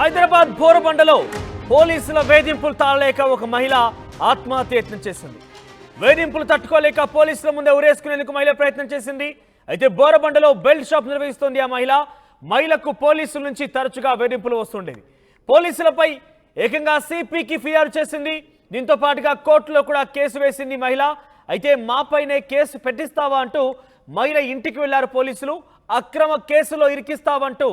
హైదరాబాద్ బోరబండలో పోలీసుల వేధింపులు తాళలేక ఒక మహిళ ఆత్మహత్య యత్నం చేసింది. వేధింపులు తట్టుకోలేక పోలీసుల ముందే ఉరేసుకునేందుకు మహిళ ప్రయత్నం చేసింది. అయితే బోరబండలో బెల్ట్ షాప్ నిర్వహిస్తోంది ఆ మహిళకు పోలీసుల నుంచి తరచుగా వేధింపులు వస్తుండేవి. పోలీసులపై ఏకంగా సిపికి ఫిర్యాదు చేసింది. దీంతో పాటుగా కోర్టులో కూడా కేసు వేసింది మహిళ. అయితే మాపైనే కేసు పెట్టిస్తావా అంటూ మహిళ ఇంటికి వెళ్లారు పోలీసులు. అక్రమ కేసులో ఇరికిస్తావంటూ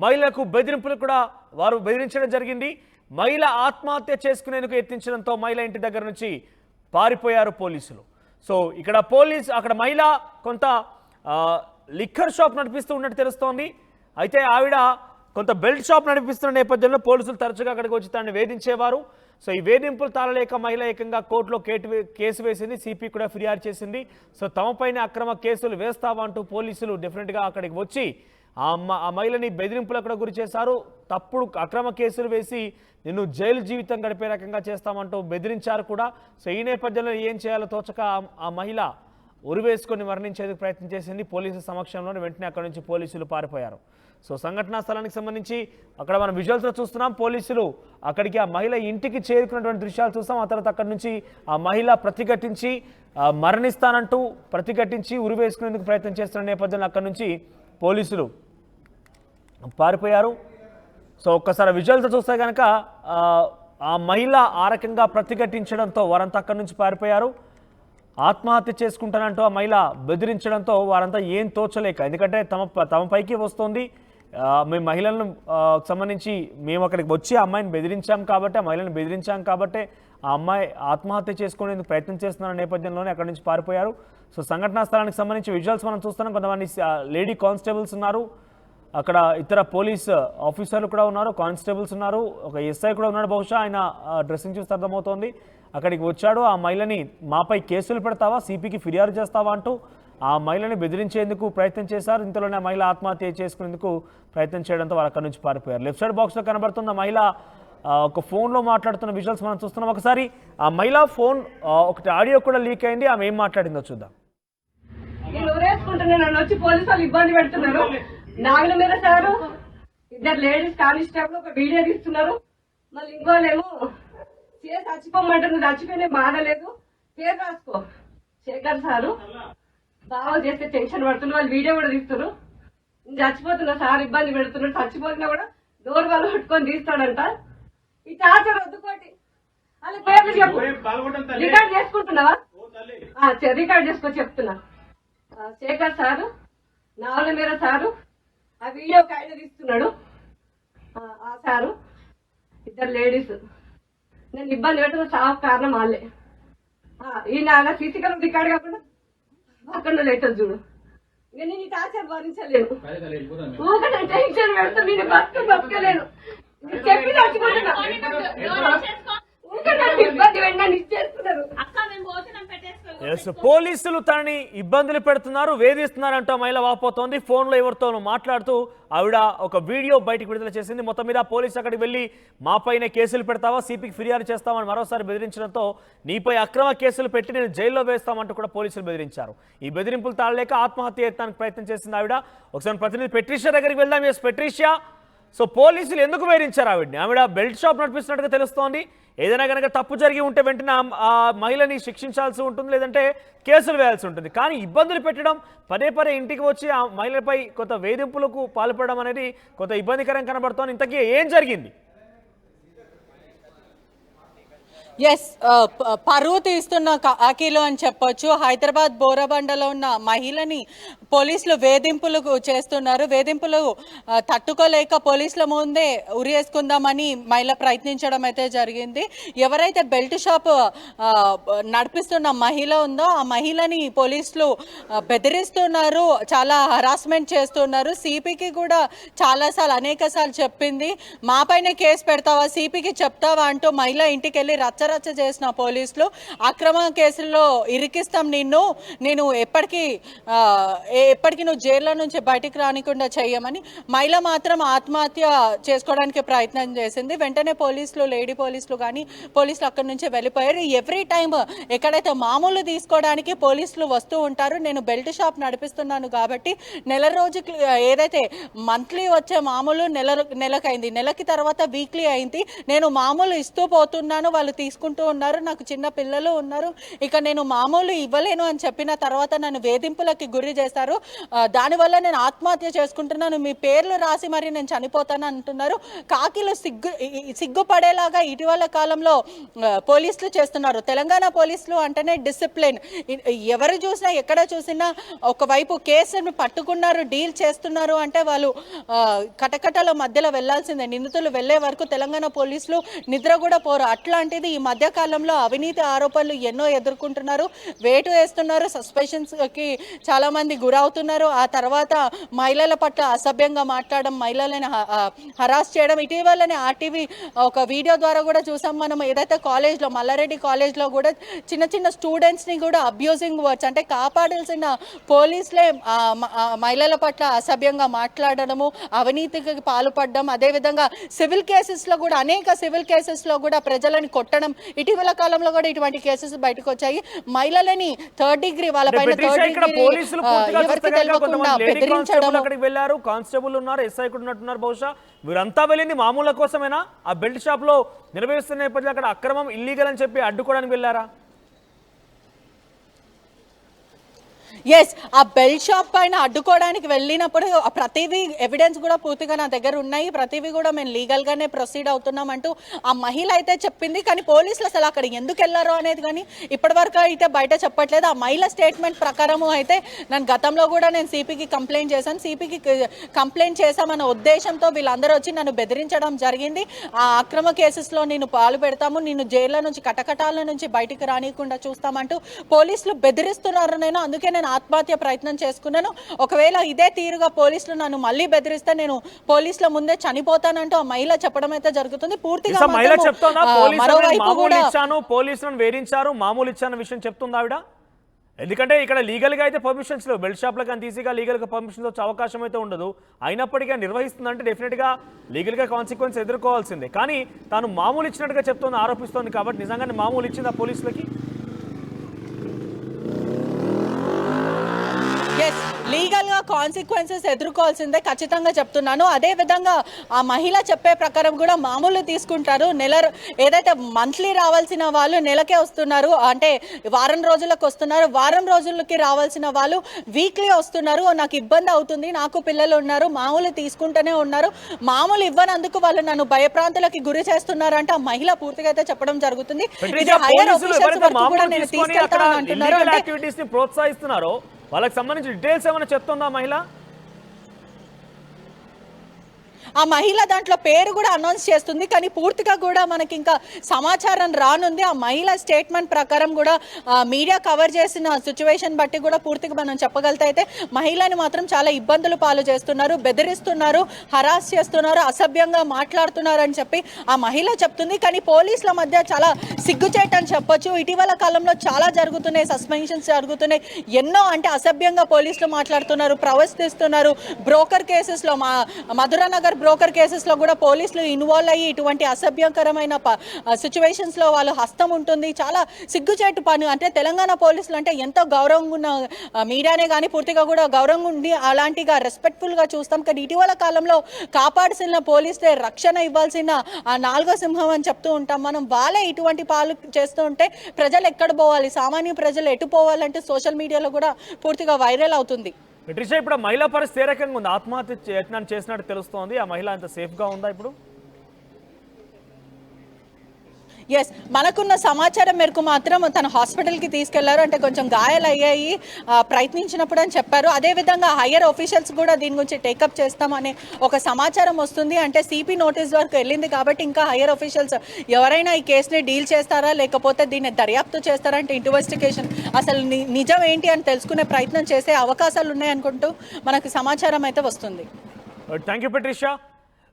మహిళలకు బెదిరింపులు కూడా వారు బెదిరించడం జరిగింది. మహిళ ఆత్మహత్య చేసుకునేందుకు యత్నించడంతో మహిళ ఇంటి దగ్గర నుంచి పారిపోయారు పోలీసులు. సో అక్కడ మహిళ కొంత లిక్కర్ షాప్ నడిపిస్తూ ఉన్నట్టు తెలుస్తోంది. అయితే ఆవిడ కొంత బెల్ట్ షాప్ నడిపిస్తున్న నేపథ్యంలో పోలీసులు తరచుగా అక్కడికి వచ్చి తనని వేధించేవారు. సో ఈ వేధింపులు తాళలేక మహిళ ఏకంగా కోర్టులో కేసు వేసింది. సిపి కూడా ఫిర్యాదు చేసింది. సో తమపైన అక్రమ కేసులు వేస్తావా అంటూ పోలీసులు డెఫినెట్గా అక్కడికి వచ్చి ఆ మహిళని బెదిరింపులకు కూడా గురి చేశారు. తప్పుడు అక్రమ కేసులు వేసి నిన్ను జైలు జీవితం గడిపే రకంగా చేస్తామంటూ బెదిరించారు కూడా. సో ఈ నేపథ్యంలో ఏం చేయాలో తోచక ఆ మహిళ ఉరివేసుకొని మరణించేందుకు ప్రయత్నం చేసింది. పోలీసుల సమక్షంలోనే వెంటనే అక్కడి నుంచి పోలీసులు పారిపోయారు. సో సంఘటనా స్థలానికి సంబంధించి అక్కడ మనం విజువల్స్లో చూస్తున్నాం. పోలీసులు అక్కడికి ఆ మహిళ ఇంటికి చేరుకున్నటువంటి దృశ్యాలు చూస్తాం. ఆ తర్వాత అక్కడి నుంచి ఆ మహిళ ప్రతిఘటించి మరణిస్తానంటూ ప్రతిఘటించి ఉరివేసుకునేందుకు ప్రయత్నం చేస్తున్న నేపథ్యంలో అక్కడి నుంచి పోలీసులు పారిపోయారు. సో ఒక్కసారి విజువల్తో చూస్తే కనుక ఆ మహిళ ఆ రకంగా ప్రతిఘటించడంతో వారంతా అక్కడి నుంచి పారిపోయారు. ఆత్మహత్య చేసుకుంటానంటూ ఆ మహిళ బెదిరించడంతో వారంతా ఏం తోచలేక, ఎందుకంటే తమ పైకి వస్తుంది, మేము మహిళలను సంబంధించి మేము అక్కడికి వచ్చి ఆ అమ్మాయిని బెదిరించాం కాబట్టి, ఆ మహిళను బెదిరించాం కాబట్టి ఆ అమ్మాయి ఆత్మహత్య చేసుకునేందుకు ప్రయత్నం చేస్తున్న నేపథ్యంలోనే అక్కడి నుంచి పారిపోయారు. సో సంఘటనా స్థలానికి సంబంధించి విజువల్స్ మనం చూస్తున్నాం. కొంతమంది లేడీ కానిస్టేబుల్స్ ఉన్నారు, అక్కడ ఇతర పోలీస్ ఆఫీసర్లు కూడా ఉన్నారు, కానిస్టేబుల్స్ ఉన్నారు, ఒక ఎస్ఐ కూడా ఉన్నాడు. బహుశా ఆయన డ్రెస్సింగ్ చూస్తే అర్థమవుతోంది. అక్కడికి వచ్చాడు. ఆ మహిళని మాపై కేసులు పెడతావా, సిపికి ఫిర్యాదు చేస్తావా అంటూ ఆ మహిళని బెదిరించేందుకు ప్రయత్నం చేశారు. ఇంతలోనే ఆ మహిళ ఆత్మహత్య చేసుకునేందుకు ప్రయత్నం చేయడంతో వారు అక్కడి నుంచి పారిపోయారు. లెఫ్ట్ సైడ్ బాక్స్లో కనబడుతున్న మహిళ ఒక ఫోన్లో మాట్లాడుతున్న విజువల్స్ మనం చూస్తున్నాం. ఒకసారి ఆ మహిళ ఫోన్ ఒకటి ఆడియో కూడా లీక్ అయింది. ఆమె ఏం మాట్లాడిందో చూద్దాం. నేను ఊరేసుకుంటున్నాను, నన్ను వచ్చి పోలీసు వాళ్ళు ఇబ్బంది పెడుతున్నారు. నాగుల మీద సారు ఇద్దరు లేడీస్ కానిస్టేబుల్ ఒక వీడియో తీస్తున్నారు. మళ్ళీ ఇంకోలేమో చేసి చచ్చిపోమంటే నువ్వు చచ్చిపోయినా బాధ లేదు, పేరు రాసుకో శేఖర్ సారు బాగా చేస్తే టెన్షన్ పడుతున్నారు. వాళ్ళు వీడియో కూడా తీస్తున్నారు. నేను చచ్చిపోతున్నా సార్, ఇబ్బంది పెడుతున్నాడు, చచ్చిపోతున్నా కూడా డోర్ వాళ్ళు పట్టుకొని తీస్తాడంట. ఈ టార్చర్ వద్దుకోటి వాళ్ళ పేర్లు చెప్పు. రికార్డ్ చేసుకుంటున్నావా? రికార్డ్ చేసుకో చెప్తున్నా. శేఖర్ సారు, నాలుగు మీద సారు, ఆ వీడియో ఒక ఆయన తీస్తున్నాడు. ఆ సారు ఇద్దరు లేడీస్ నేను ఇబ్బంది పెట్టిన సాగు కారణం వాళ్ళే. ఈ నా సీసీ కెమెరా రికార్డ్ కాకుండా అక్కడ లేటర్ చూడు. ఇక నేను ఈ టార్చర్ భరించలేను. ఊగా నేను టెన్షన్ పెడతా, నేను బతకలేను. చెప్పి చచ్చిపోతున్నా. పోలీసులు తనని ఇబ్బందులు పెడుతున్నారు, వేధిస్తున్నారంటూ మహిళ వాపోతోంది. ఫోన్లో ఎవరితోనూ మాట్లాడుతూ ఆవిడ ఒక వీడియో బయటకు విడుదల చేసింది. మొత్తం మీద పోలీసు అక్కడికి వెళ్ళి మాపైన కేసులు పెడతావా, సిపికి ఫిర్యాదు చేస్తామని మరోసారి బెదిరించడంతో నీపై అక్రమ కేసులు పెట్టి నేను జైల్లో వేస్తామంటూ కూడా పోలీసులు బెదిరించారు. ఈ బెదిరింపులు తాళలేక ఆత్మహత్య యత్నానికి ప్రయత్నం చేసింది ఆవిడ. ఒకసారి ప్రతినిధి పెట్రిషియా దగ్గరికి వెళ్దాం. ఎస్ పెట్రిషియా, సో పోలీసులు ఎందుకు వేధించారు ఆవిడని? ఆవిడ బెల్ట్ షాప్ నడిపిస్తున్నట్టుగా తెలుస్తోంది. ఏదైనా కనుక తప్పు జరిగి ఉంటే వెంటనే ఆ మహిళని శిక్షించాల్సి ఉంటుంది, లేదంటే కేసులు వేయాల్సి ఉంటుంది. కానీ ఇబ్బందులు పెట్టడం, పదే ఇంటికి వచ్చి ఆ మహిళపై కొంత వేధింపులకు పాల్పడడం అనేది కొంత ఇబ్బందికరం కనబడుతోంది. ఇంతకీ ఏం జరిగింది? ఎస్, పరువు తీస్తున్న కాకీలు అని చెప్పొచ్చు. హైదరాబాద్ బోరబండలో ఉన్న మహిళని పోలీసులు వేధింపులు చేస్తున్నారు. వేధింపులు తట్టుకోలేక పోలీసుల ముందే ఉరేసుకుందామని మహిళ ప్రయత్నించడం అయితే జరిగింది. ఎవరైతే బెల్ట్ షాప్ నడిపిస్తున్న మహిళ ఉందో ఆ మహిళని పోలీసులు బెదిరిస్తున్నారు, చాలా హరాస్మెంట్ చేస్తున్నారు. సిపికి కూడా చాలాసార్లు అనేకసార్లు చెప్పింది, మాపైన కేసు పెడతావా, సిపికి చెప్తావా అంటూ మహిళ ఇంటికి వెళ్ళి రచ్చ చేసిన పోలీసులు అక్రమ కేసుల్లో ఇరికిస్తాం నిన్ను, నేను ఎప్పటికీ ఎప్పటికీ నువ్వు జైల్లో నుంచి బయటికి రానికుండా చెయ్యమని. మహిళ మాత్రం ఆత్మహత్య చేసుకోవడానికి ప్రయత్నం చేసింది. వెంటనే పోలీసులు, లేడీ పోలీసులు కానీ పోలీసులు అక్కడి నుంచి వెళ్ళిపోయారు. ఎవ్రీ టైం ఎక్కడైతే మామూలు తీసుకోవడానికి పోలీసులు వస్తూ ఉంటారు. నేను బెల్ట్ షాప్ నడిపిస్తున్నాను కాబట్టి నెల రోజుకి ఏదైతే మంత్లీ వచ్చే మామూలు నెలకైంది, నెలకి తర్వాత వీక్లీ అయింది. నేను మామూలు ఇస్తూ పోతున్నాను, వాళ్ళు తీసుకుంటూ ఉన్నారు. నాకు చిన్న పిల్లలు ఉన్నారు, ఇక నేను మామూలు ఇవ్వలేను అని చెప్పిన తర్వాత నన్ను వేధింపులకి గురి చేశారు. దానివల్ల నేను ఆత్మహత్య చేసుకుంటున్నాను, మీ పేర్లు రాసి మరి నేను చనిపోతాను అంటున్నారు. కాకిలు సిగ్గుపడేలాగా ఇటీవల కాలంలో పోలీసులు చేస్తున్నారు. తెలంగాణ పోలీసులు అంటేనే డిసిప్లిన్. ఎవరు చూసినా ఎక్కడ చూసినా ఒకవైపు కేసును పట్టుకున్నారు, డీల్ చేస్తున్నారు అంటే వాళ్ళు కటకటల మధ్యలో వెళ్లాల్సిందే. నిందితులు వెళ్లే వరకు తెలంగాణ పోలీసులు నిద్ర కూడా పోరు. అట్లాంటిది ఈ మధ్య కాలంలో అవినీతి ఆరోపణలు ఎన్నో ఎదుర్కొంటున్నారు, వేటు వేస్తున్నారు, సస్పెషన్స్ కి చాలా మంది గురవుతున్నారు. ఆ తర్వాత మహిళల పట్ల అసభ్యంగా మాట్లాడడం, మహిళలను హరాస్ చేయడం. ఇటీవలనే ఆర్టీవీ ఒక వీడియో ద్వారా కూడా చూసాం మనం. ఏదైతే కాలేజ్లో, మల్లారెడ్డి కాలేజ్లో కూడా చిన్న చిన్న స్టూడెంట్స్ని కూడా అబ్యూజింగ్ వర్డ్స్, అంటే కాపాడాల్సిన పోలీసులే మహిళల పట్ల అసభ్యంగా మాట్లాడడము, అవినీతికి పాల్పడడం. అదేవిధంగా సివిల్ కేసెస్లో కూడా, అనేక సివిల్ కేసెస్లో కూడా ప్రజలని కొట్టడం. ఇటీవల కాలంలో కూడా ఇటువంటి కేసెస్ బయటకు వచ్చాయి. మహిళలని థర్డ్ డిగ్రీ, వాళ్ళపైన థర్డ్ డిగ్రీ ఎవరికి తెలియకుండా బెదిరించడం. అక్కడికి వెళ్ళారు, కానిస్టేబుల్ ఉన్నారు, ఎస్ఐ కూడా ఉన్నట్టున్నారు. బహుశా వీరంతా వెళ్ళింది మామూలు కోసమేనా? ఆ బెల్ట్ షాప్ లో నిర్వహిస్తున్న నేపథ్యంలో అక్కడ అక్రమం, ఇల్లీగల్ అని చెప్పి అడ్డుకోవడానికి వెళ్ళారా? ఎస్, ఆ బెల్ట్ షాప్ పైన అడ్డుకోవడానికి వెళ్ళినప్పుడు ప్రతిదీ ఎవిడెన్స్ కూడా పూర్తిగా నా దగ్గర ఉన్నాయి. ప్రతిదీ కూడా మేము లీగల్గానే ప్రొసీడ్ అవుతున్నామంటూ ఆ మహిళ అయితే చెప్పింది. కానీ పోలీసులు అసలు అక్కడ ఎందుకు వెళ్ళారో అనేది కానీ ఇప్పటివరకు అయితే బయట చెప్పట్లేదు. ఆ మహిళ స్టేట్మెంట్ ప్రకారము అయితే నేను గతంలో కూడా నేను సిపికి కంప్లైంట్ చేశాను. సిపికి కంప్లైంట్ చేశామన్న ఉద్దేశంతో వీళ్ళందరూ వచ్చి నన్ను బెదిరించడం జరిగింది. ఆ అక్రమ కేసెస్లో నేను పాలు పెడతాము, నేను జైల్లో నుంచి కటకటాల నుంచి బయటికి రానియకుండా చూస్తామంటూ పోలీసులు బెదిరిస్తున్నారు. అందుకే నేను ఆత్మహత్య ప్రయత్నం చేసుకున్నాను. ఒకవేళ ఇదే తీరుగా పోలీసులు నన్ను మళ్ళీ బెదిరిస్తే నేను పోలీసుల ముందే చనిపోతానంటూ ఆ మహిళ చెప్పడం అయితే జరుగుతుంది. పూర్తిగా మరోవైపు కూడా పోలీసులను వేధించారు, మామూలు ఇచ్చాను విషయం చెప్తుంది ఆవిడ. ఎందుకంటే ఇక్కడ లీగల్ గా అయితే పర్మిషన్స్ లేవు, బెల్ట్ షాప్ లకు అంత ఈజీగా లీగల్ గా పర్మిషన్స్ వచ్చే అవకాశం అయితే ఉండదు. అయినప్పటికీ నిర్వహిస్తుందంటే డెఫినెట్ గా లీగల్ గా కాన్సిక్వెన్స్ ఎదుర్కోవాల్సిందే. కానీ తాను మామూలు ఇచ్చినట్టుగా చెప్తోంది, ఆరోపిస్తోంది. కాబట్టి నిజంగానే మామూలు ఇచ్చిందా పోలీసులకి? లీగల్ గా కాన్సిక్వెన్సెస్ ఎదుర్కోవాల్సిందే, ఖచ్చితంగా చెప్తున్నాను. అదే విధంగా ఆ మహిళ చెప్పే ప్రకారం కూడా మామూలు తీసుకుంటారు. ఏదైతే మంత్లీ రావాల్సిన వాళ్ళు నెలకే వస్తున్నారు, అంటే వారం రోజులకు వస్తున్నారు. వారం రోజులకి రావాల్సిన వాళ్ళు వీక్లీ వస్తున్నారు. నాకు ఇబ్బంది అవుతుంది, నాకు పిల్లలు ఉన్నారు, మామూలు తీసుకుంటూనే ఉన్నారు. మామూలు ఇవ్వనందుకు వాళ్ళు నన్ను భయప్రాంతులకి గురి చేస్తున్నారు అంటే ఆ మహిళ పూర్తిగా అయితే చెప్పడం జరుగుతుంది. ఇది హైయర్ ఆఫీసర్స్ వరకు కూడా నేను తీసుకెళ్తాను అంటున్నారు. అంటే ప్రోత్సహిస్తున్నారో వాళ్ళకి సంబంధించిన డీటెయిల్స్ ఏమైనా చెప్తుందా మహిళ? ఆ మహిళ దాంట్లో పేరు కూడా అనౌన్స్ చేస్తుంది, కానీ పూర్తిగా కూడా మనకి ఇంకా సమాచారం రానుంది. ఆ మహిళ స్టేట్మెంట్ ప్రకారం కూడా మీడియా కవర్ చేసిన సిచ్యువేషన్ బట్టి కూడా పూర్తిగా మనం చెప్పగలితే అయితే మహిళని మాత్రం చాలా ఇబ్బందులు పాలు చేస్తున్నారు, బెదిరిస్తున్నారు, హరాస్ చేస్తున్నారు, అసభ్యంగా మాట్లాడుతున్నారు అని చెప్పి ఆ మహిళ చెప్తుంది. కానీ పోలీసుల మధ్య చాలా సిగ్గుచేటు అని చెప్పొచ్చు. ఇటీవల కాలంలో చాలా జరుగుతున్నాయి, సస్పెన్షన్స్ జరుగుతున్నాయి, ఎన్నో. అంటే అసభ్యంగా పోలీసులు మాట్లాడుతున్నారు, ప్రవర్తిస్తున్నారు. బ్రోకర్ కేసెస్లో, మధురానగర్ బ్రోకర్ కేసెస్లో కూడా పోలీసులు ఇన్వాల్వ్ అయ్యి ఇటువంటి అసభ్యకరమైన సిచ్యువేషన్స్లో వాళ్ళ హస్తం ఉంటుంది. చాలా సిగ్గుచేటు పని. అంటే తెలంగాణ పోలీసులు అంటే ఎంతో గౌరవంగా ఉన్న మీడియానే కానీ పూర్తిగా కూడా గౌరవంగా ఉండి అలాంటిగా రెస్పెక్ట్ఫుల్గా చూస్తాం. కానీ ఇటీవల కాలంలో కాపాడాల్సిన పోలీసులే రక్షణ ఇవ్వాల్సిన ఆ నాలుగో సింహం అని చెప్తూ ఉంటాం మనం. వాళ్ళే ఇటువంటి పాలు చేస్తూ ఉంటే ప్రజలు ఎక్కడ పోవాలి, సామాన్య ప్రజలు ఎటు పోవాలంటే సోషల్ మీడియాలో కూడా పూర్తిగా వైరల్ అవుతుంది. ట్రిషా, ఇప్పుడు మహిళా పరిస్థితి ఏ రకంగా ఉంది? ఆత్మహత్య యత్నం చేసినట్టు తెలుస్తోంది. ఆ మహిళ అంత సేఫ్గా ఉందా ఇప్పుడు? ఎస్, మనకున్న సమాచారం మేరకు మాత్రం తన హాస్పిటల్కి తీసుకెళ్లారు. అంటే కొంచెం గాయాలయ్యాయి ప్రయత్నించినప్పుడు అని చెప్పారు. అదేవిధంగా హయ్యర్ ఆఫీషియల్స్ కూడా దీని గురించి టేకప్ చేస్తామనే ఒక సమాచారం వస్తుంది. అంటే సిపి నోటీస్ వరకు వెళ్ళింది కాబట్టి ఇంకా హయ్యర్ ఆఫీషియల్స్ ఎవరైనా ఈ కేసుని డీల్ చేస్తారా లేకపోతే దీన్ని దర్యాప్తు చేస్తారా, అంటే ఇన్వెస్టిగేషన్ అసలు నిజం ఏంటి అని తెలుసుకునే ప్రయత్నం చేసే అవకాశాలు ఉన్నాయనుకుంటూ మనకు సమాచారం అయితే వస్తుంది. Thank you పట్రిషా.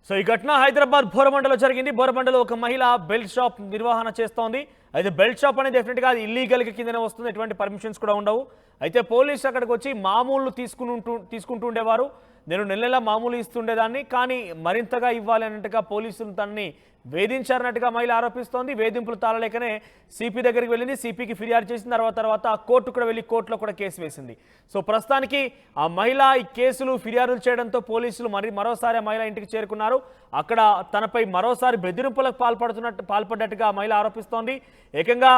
సో ఈ ఘటన హైదరాబాద్ బోరబండలో జరిగింది. బోరబండలో ఒక మహిళ బెల్ట్ షాప్ నిర్వహణ చేస్తోంది. అయితే బెల్ట్ షాప్ అనేది డెఫినెట్గా అది ఇల్లీగల్కి కిందనే వస్తుంది, ఎటువంటి పర్మిషన్స్ కూడా ఉండవు. అయితే పోలీసు అక్కడికి వచ్చి మామూలు తీసుకుంటూ ఉండేవారు. నేను నెల మామూలు ఇస్తుండేదాన్ని, కానీ మరింతగా ఇవ్వాలి అన్నట్టుగా పోలీసులు తనని వేధించారన్నట్టుగా మహిళ ఆరోపిస్తోంది. వేధింపులు తాళలేకనే సిపి దగ్గరికి వెళ్ళింది, సిపికి ఫిర్యాదు చేసిన తర్వాత కోర్టు కూడా వెళ్ళి కోర్టులో కూడా కేసు వేసింది. సో ప్రస్తుతానికి ఆ మహిళ ఈ కేసులు ఫిర్యాదులు చేయడంతో పోలీసులు మరోసారి ఆ మహిళ ఇంటికి చేరుకున్నారు. అక్కడ తనపై మరోసారి బెదిరింపులకు పాల్పడ్డట్టుగా ఆ మహిళ ఆరోపిస్తోంది. ఏకంగా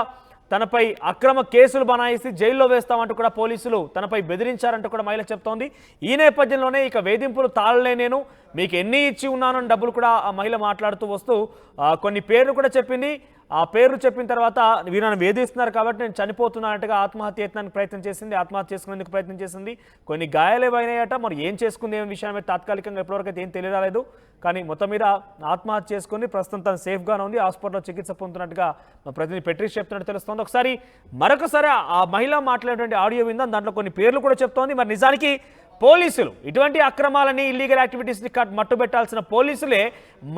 తనపై అక్రమ కేసులు బనాయిసి జైల్లో వేస్తామంటూ కూడా పోలీసులు తనపై బెదిరించారంటూ కూడా మహిళ చెప్తోంది. ఈ నేపథ్యంలోనే ఇక వేధింపులు తాళలే, నేను మీకు ఎన్ని ఇచ్చి ఉన్నానని డబ్బులు కూడా ఆ మహిళ మాట్లాడుతూ వస్తూ కొన్ని పేర్లు కూడా చెప్పింది. ఆ పేర్లు చెప్పిన తర్వాత వీరు నన్ను వేధిస్తున్నారు కాబట్టి నేను చనిపోతున్నానట్టుగా ఆత్మహత్య యత్నానికి ప్రయత్నం చేసింది, ఆత్మహత్య చేసుకునేందుకు ప్రయత్నం చేసింది. కొన్ని గాయాలేవైనాయట, మరి ఏం చేసుకుంది ఏం విషయం మీద తాత్కాలికంగా ఎప్పటివరకు ఏం తెలియరాలేదు. కానీ మొత్తం మీద ఆత్మహత్య చేసుకుని ప్రస్తుతం తను సేఫ్గానే ఉంది, హాస్పిటల్లో చికిత్స పొందుతున్నట్టుగా మా ప్రతినిధి పెట్రీష్ చెప్తున్నట్టు తెలుస్తోంది. మరొకసారి ఆ మహిళ మాట్లాడేటువంటి ఆడియో విందాం, దాంట్లో కొన్ని పేర్లు కూడా చెప్తోంది. మరి నిజానికి పోలీసులు ఇటువంటి అక్రమాలని ఇల్లీగల్ యాక్టివిటీస్ని మట్టుబెట్టాల్సిన పోలీసులే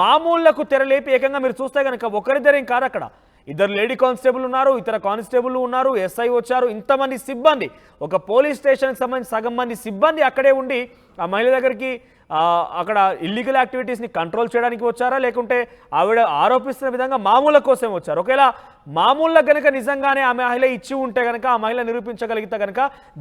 మామూళ్లకు తెరలేపి ఏకంగా మీరు చూస్తే కనుక ఒకరిద్దరేం కాదు, అక్కడ 2 లేడీ కానిస్టేబుల్ ఉన్నారు, ఇతర కానిస్టేబుల్ ఉన్నారు, ఎస్ఐ వచ్చారు, ఇంతమంది సిబ్బంది, ఒక పోలీస్ స్టేషన్కి సంబంధించి సగం మంది సిబ్బంది అక్కడే ఉండి ఆ మహిళ దగ్గరికి అక్కడ ఇల్లీగల్ యాక్టివిటీస్ని కంట్రోల్ చేయడానికి వచ్చారా, లేకుంటే ఆవిడ ఆరోపిస్తున్న విధంగా మామూల కోసం వచ్చారు? ఒకవేళ మామూలుగా కనుక నిజంగానే ఆ మహిళ ఇచ్చి ఉంటే కనుక, ఆ మహిళ నిరూపించగలిగితే కనుక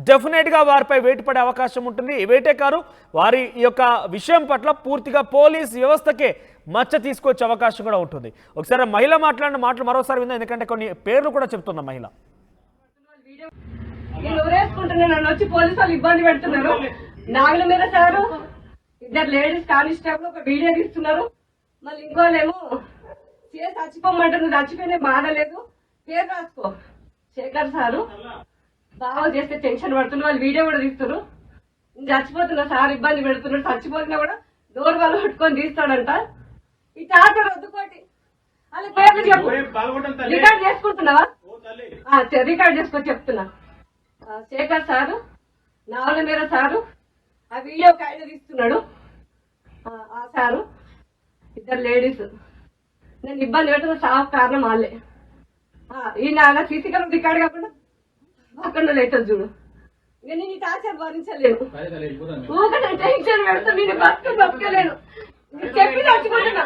డెఫినెట్గా వారిపై వేటు పడే అవకాశం ఉంటుంది. వేటే కాదు, వారి యొక్క విషయం పట్ల పూర్తిగా పోలీస్ వ్యవస్థకే మచ్చ తీసుకొచ్చే అవకాశం కూడా ఉంటుంది. ఒకసారి మహిళ మాట్లాడిన మాటలు మరోసారి విందాం, ఎందుకంటే కొన్ని పేర్లు కూడా చెప్తున్న మహిళ. నేను ఊరేసుకుంటున్నా, నన్ను వచ్చి పోలీసు వాళ్ళు ఇబ్బంది పెడుతున్నారు. నాగుల మీద సారు 2 లేడీస్ కానిస్టేబుల్ ఒక వీడియో తీస్తున్నారు. మళ్ళీ ఇంకోలేమో చేసి చచ్చిపోమంటే నువ్వు చచ్చిపోయినా బాధ లేదు, పేరు రాసుకో శేఖర్ సారు బాగా చేస్తే టెన్షన్ పడుతున్నారు. వాళ్ళు వీడియో కూడా తీస్తున్నారు. నేను చచ్చిపోతున్నా సార్, ఇబ్బంది పెడుతున్నాడు, చచ్చిపోతున్నా కూడా డోర్ వాళ్ళు పట్టుకొని తీస్తాడంట. ఈ టాటర్ వద్దుకోటి వాళ్ళ పేర్లు చెప్పు, రికార్డ్ చేసుకుంటున్నావా? రికార్డ్ చేసుకొని చెప్తున్నా. శేఖర్ సారు, నావల మీద సారు, ఆ వీడియో కాయలు తీస్తున్నాడు ఆ సారు, 2 లేడీస్. నేను ఇబ్బంది పెట్టిన సాఫ్ కారణం వాళ్ళే. ఈ నా సీసీ కెమెరా రికార్డ్ కాకుండా అక్కడ లేటర్ చూడు. ఇంకా నేను ఈ టార్చర్ భరించలేను, ఊక నేను టెన్షన్ పెడతా, నేను బతుకలేను. చెప్పి చచ్చిపోతున్నా.